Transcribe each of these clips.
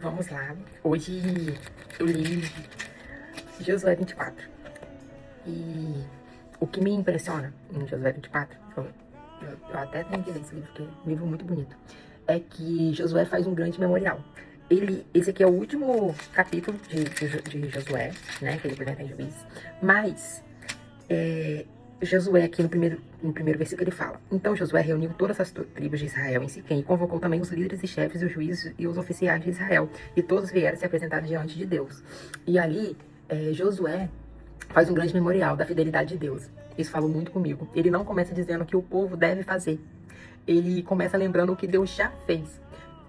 Vamos lá. Hoje eu li Josué 24. E o que me impressiona em Josué 24, eu até tenho que ler esse livro, porque é um livro muito bonito, é que Josué faz um grande memorial. Esse aqui é o último capítulo de Josué, né, que ele apresenta em Juízes, mas Josué aqui no primeiro versículo ele fala: Então Josué reuniu todas as tribos de Israel em Siquém e convocou também os líderes e chefes, os juízes e os oficiais de Israel, e todos vieram se apresentar diante de Deus. E ali Josué faz um grande memorial da fidelidade de Deus. Isso falou muito comigo. Ele não começa dizendo o que o povo deve fazer. Ele começa lembrando o que Deus já fez.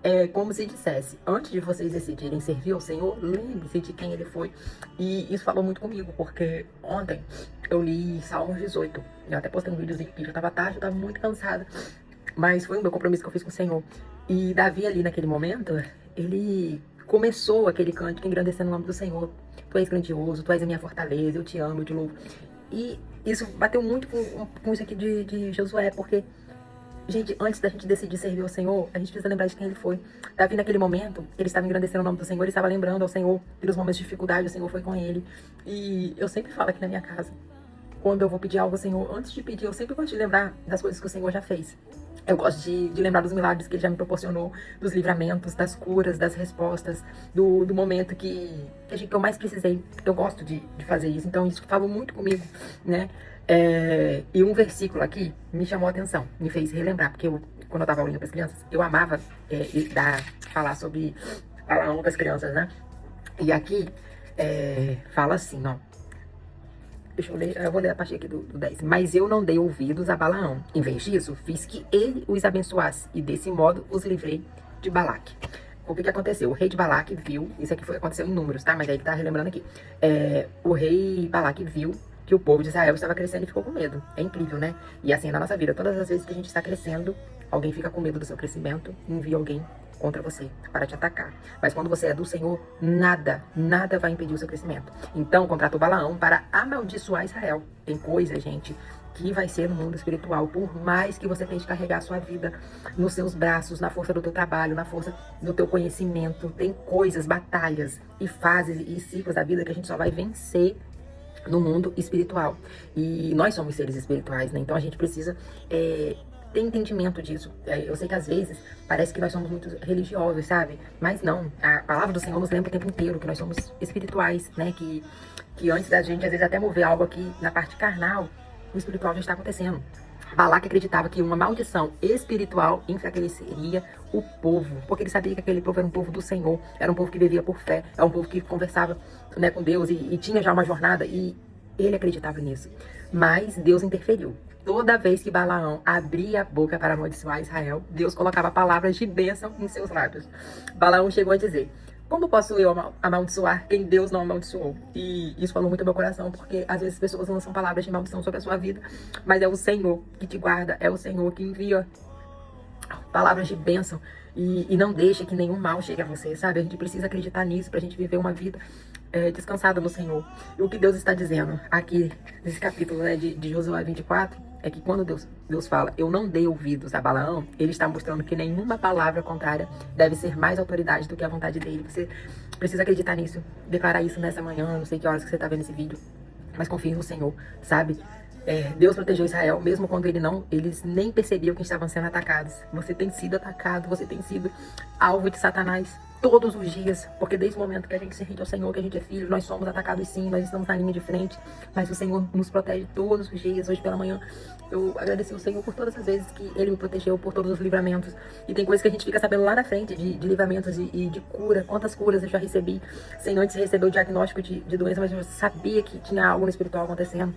É como se dissesse: antes de vocês decidirem servir ao Senhor, lembre-se de quem Ele foi. E isso falou muito comigo, porque ontem eu li Salmos 18. Eu até postei um videozinho aqui, já tava tarde, eu tava muito cansada. Mas foi o meu compromisso que eu fiz com o Senhor. E Davi ali naquele momento, ele começou aquele cântico engrandecendo o nome do Senhor. Tu és grandioso, tu és a minha fortaleza, eu te amo, eu te louvo. E isso bateu muito com isso aqui de Josué, porque, gente, antes da gente decidir servir ao Senhor, a gente precisa lembrar de quem Ele foi. Davi, naquele momento, ele estava engrandecendo o nome do Senhor, ele estava lembrando ao Senhor, pelos momentos de dificuldade, o Senhor foi com ele. E eu sempre falo aqui na minha casa, quando eu vou pedir algo ao Senhor, antes de pedir, eu sempre gosto de lembrar das coisas que o Senhor já fez. Eu gosto de lembrar dos milagres que Ele já me proporcionou, dos livramentos, das curas, das respostas, do momento que eu mais precisei. Eu gosto de fazer isso, então isso falou muito comigo, né? E um versículo aqui me chamou a atenção, me fez relembrar, porque quando eu tava olhando para as crianças, eu amava falar sobre Balaão para as crianças, né? E aqui fala assim, ó. Deixa eu ler, eu vou ler a partir aqui do 10. Mas eu não dei ouvidos a Balaão. Em vez disso, fiz que ele os abençoasse. E desse modo os livrei de Balaque. O que aconteceu? O rei de Balaque viu. Isso aqui aconteceu em Números, tá? Mas aí que tá relembrando aqui. O rei Balaque viu que o povo de Israel estava crescendo e ficou com medo. É incrível, né? E assim é na nossa vida. Todas as vezes que a gente está crescendo, alguém fica com medo do seu crescimento e envia alguém contra você, para te atacar. Mas quando você é do Senhor, nada vai impedir o seu crescimento. Então, contratou Balaão para amaldiçoar Israel. Tem coisa, gente, que vai ser no mundo espiritual, por mais que você tente carregar a sua vida nos seus braços, na força do teu trabalho, na força do teu conhecimento. Tem coisas, batalhas e fases e ciclos da vida que a gente só vai vencer no mundo espiritual. E nós somos seres espirituais, né? Então a gente precisa ter entendimento disso. Eu sei que às vezes parece que nós somos muito religiosos, sabe? Mas não. A palavra do Senhor nos lembra o tempo inteiro que nós somos espirituais, né? Que antes da gente, às vezes, até mover algo aqui na parte carnal, o espiritual já está acontecendo. Balaque acreditava que uma maldição espiritual enfraqueceria o povo, porque ele sabia que aquele povo era um povo do Senhor, era um povo que vivia por fé, era um povo que conversava, né, com Deus e tinha já uma jornada, e ele acreditava nisso. Mas Deus interferiu. Toda vez que Balaão abria a boca para amaldiçoar Israel, Deus colocava palavras de bênção em seus lábios. Balaão chegou a dizer: como posso eu amaldiçoar quem Deus não amaldiçoou? E isso falou muito ao meu coração, porque às vezes as pessoas lançam palavras de maldição sobre a sua vida, mas é o Senhor que te guarda, é o Senhor que envia palavras de bênção e não deixa que nenhum mal chegue a você, sabe? A gente precisa acreditar nisso pra gente viver uma vida descansada no Senhor. E o que Deus está dizendo aqui nesse capítulo, né, de Josué 24, é que quando Deus fala, eu não dei ouvidos a Balaão, ele está mostrando que nenhuma palavra contrária deve ser mais autoridade do que a vontade dele. Você precisa acreditar nisso, declarar isso nessa manhã, não sei que horas que você está vendo esse vídeo, mas confie no Senhor, sabe? Deus protegeu Israel, mesmo quando eles nem percebiam que estavam sendo atacados. Você tem sido atacado, você tem sido alvo de Satanás todos os dias, porque desde o momento que a gente se rende ao Senhor, que a gente é filho, nós somos atacados sim, nós estamos na linha de frente, mas o Senhor nos protege todos os dias. Hoje pela manhã eu agradeci ao Senhor por todas as vezes que Ele me protegeu, por todos os livramentos. E tem coisas que a gente fica sabendo lá na frente, de livramentos e de cura. Quantas curas eu já recebi sem antes receber o diagnóstico de doença, mas eu sabia que tinha algo no espiritual acontecendo.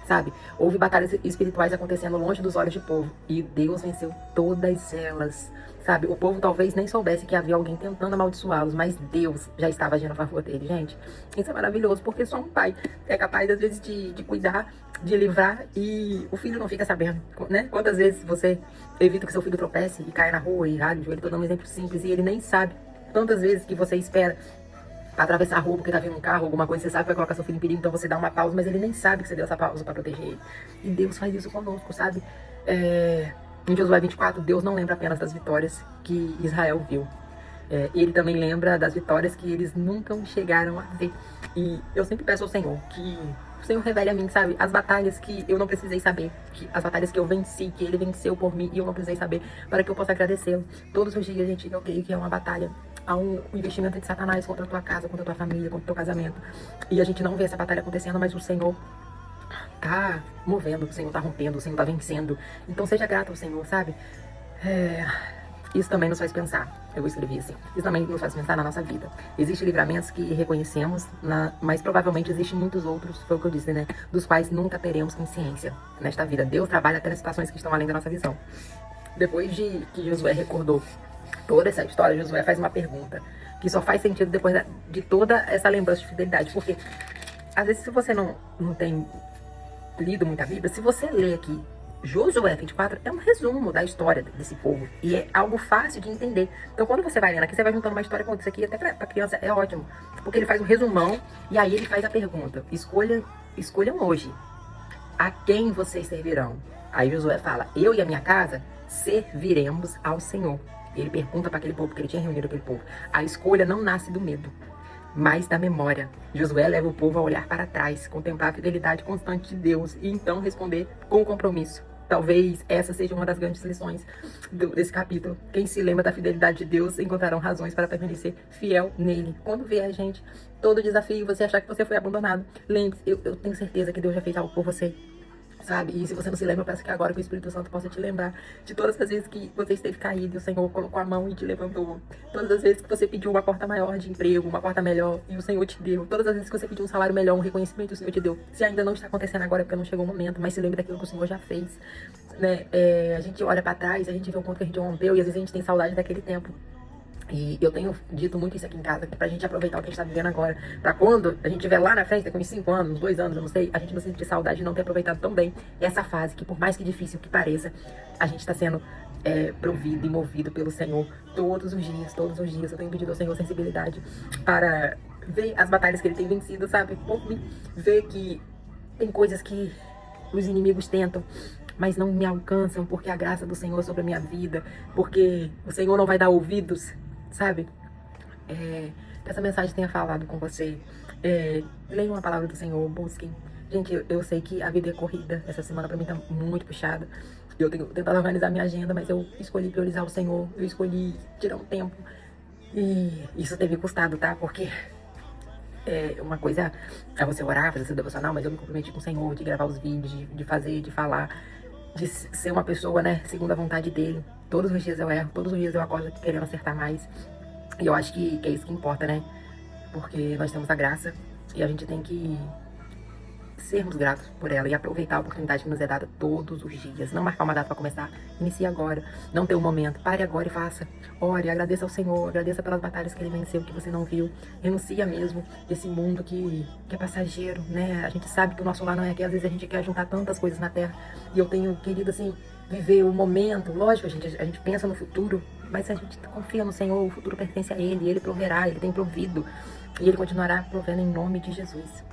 Sabe? Houve batalhas espirituais acontecendo longe dos olhos do povo. E Deus venceu todas elas. Sabe? O povo talvez nem soubesse que havia alguém tentando amaldiçoá-los, mas Deus já estava agindo a favor dele, gente. Isso é maravilhoso, porque só um pai é capaz, às vezes, de cuidar, de livrar, e o filho não fica sabendo, né? Quantas vezes você evita que seu filho tropece e caia na rua e rale o joelho? Tô dando um exemplo simples, e ele nem sabe. Tantas vezes que você espera atravessar a rua porque tá vindo um carro, alguma coisa, você sabe que vai colocar seu filho em perigo, então você dá uma pausa, mas ele nem sabe que você deu essa pausa pra proteger ele. E Deus faz isso conosco, sabe? Em Josué 24, Deus não lembra apenas das vitórias que Israel viu. Ele também lembra das vitórias que eles nunca chegaram a ver. E eu sempre peço ao Senhor que o Senhor revele a mim, sabe, as batalhas que eu não precisei saber, as batalhas que eu venci, que Ele venceu por mim e eu não precisei saber, para que eu possa agradecê-lo. Todos os dias, gente, eu creio que é uma batalha. Há um investimento de Satanás contra a tua casa, contra a tua família, contra o teu casamento. E a gente não vê essa batalha acontecendo, mas o Senhor tá movendo, o Senhor tá rompendo, o Senhor tá vencendo. Então seja grato ao Senhor, sabe? Isso também nos faz pensar. Eu escrevi assim. Isso também nos faz pensar na nossa vida. Existem livramentos que reconhecemos, mas provavelmente existem muitos outros, foi o que eu disse, né? Dos quais nunca teremos consciência nesta vida. Deus trabalha até nas situações que estão além da nossa visão. Depois de que Josué recordou toda essa história, Josué faz uma pergunta que só faz sentido depois de toda essa lembrança de fidelidade. Porque, às vezes, se você não tem lido muita Bíblia, se você lê aqui Josué 24, é um resumo da história desse povo. E é algo fácil de entender. Então, quando você vai lendo aqui, você vai juntando uma história com outra. Isso aqui, até pra criança, é ótimo. Porque ele faz um resumão e aí ele faz a pergunta. Escolham hoje. A quem vocês servirão? Aí Josué fala, eu e a minha casa serviremos ao Senhor. Ele pergunta para aquele povo, porque ele tinha reunido aquele povo. A escolha não nasce do medo, mas da memória. Josué leva o povo a olhar para trás, contemplar a fidelidade constante de Deus e então responder com compromisso. Talvez essa seja uma das grandes lições desse capítulo. Quem se lembra da fidelidade de Deus encontrarão razões para permanecer fiel nele. Quando vier, gente, todo desafio, você achar que você foi abandonado, lembre-se, eu tenho certeza que Deus já fez algo por você. Sabe? E se você não se lembra, eu peço que agora que o Espírito Santo possa te lembrar de todas as vezes que você esteve caído e o Senhor colocou a mão e te levantou. Todas as vezes que você pediu uma porta maior de emprego, uma porta melhor e o Senhor te deu. Todas as vezes que você pediu um salário melhor, um reconhecimento, o Senhor te deu. Se ainda não está acontecendo agora é porque não chegou o momento, mas se lembre daquilo que o Senhor já fez. Né? A gente olha para trás, a gente vê o quanto que a gente rompeu e às vezes a gente tem saudade daquele tempo. E eu tenho dito muito isso aqui em casa, que pra gente aproveitar o que a gente tá vivendo agora, pra quando a gente estiver lá na frente, com uns 5 anos, uns 2 anos, eu não sei, a gente não sentir saudade de não ter aproveitado tão bem essa fase, que por mais que difícil que pareça, a gente tá sendo provido e movido pelo Senhor todos os dias, todos os dias. Eu tenho pedido ao Senhor sensibilidade para ver as batalhas que Ele tem vencido, sabe? Por mim, ver que tem coisas que os inimigos tentam, mas não me alcançam, porque a graça do Senhor é sobre a minha vida, porque o Senhor não vai dar ouvidos, sabe? Que essa mensagem tenha falado com você. Leiam a palavra do Senhor, busquem. Gente, eu sei que a vida é corrida. Essa semana pra mim tá muito puxada. Eu tenho tentado organizar minha agenda, mas eu escolhi priorizar o Senhor. Eu escolhi tirar um tempo. E isso teve custado, tá? Porque uma coisa é você orar, fazer seu devocional, mas eu me comprometi com o Senhor de gravar os vídeos, de fazer, de falar, de ser uma pessoa, né, segundo a vontade dele. Todos os dias eu erro, todos os dias eu acordo querendo acertar mais. E eu acho que é isso que importa, né? Porque nós temos a graça e a gente tem que sermos gratos por ela e aproveitar a oportunidade que nos é dada todos os dias. Não marcar uma data para começar, inicie agora. Não ter um momento, pare agora e faça. Ore, agradeça ao Senhor, agradeça pelas batalhas que Ele venceu, que você não viu. Renuncia mesmo desse mundo que é passageiro, né? A gente sabe que o nosso lar não é aqui, às vezes a gente quer juntar tantas coisas na terra. E eu tenho querido, assim, viver o momento. Lógico, a gente pensa no futuro, mas a gente confia no Senhor, o futuro pertence a Ele, Ele proverá, Ele tem provido. E Ele continuará provendo em nome de Jesus.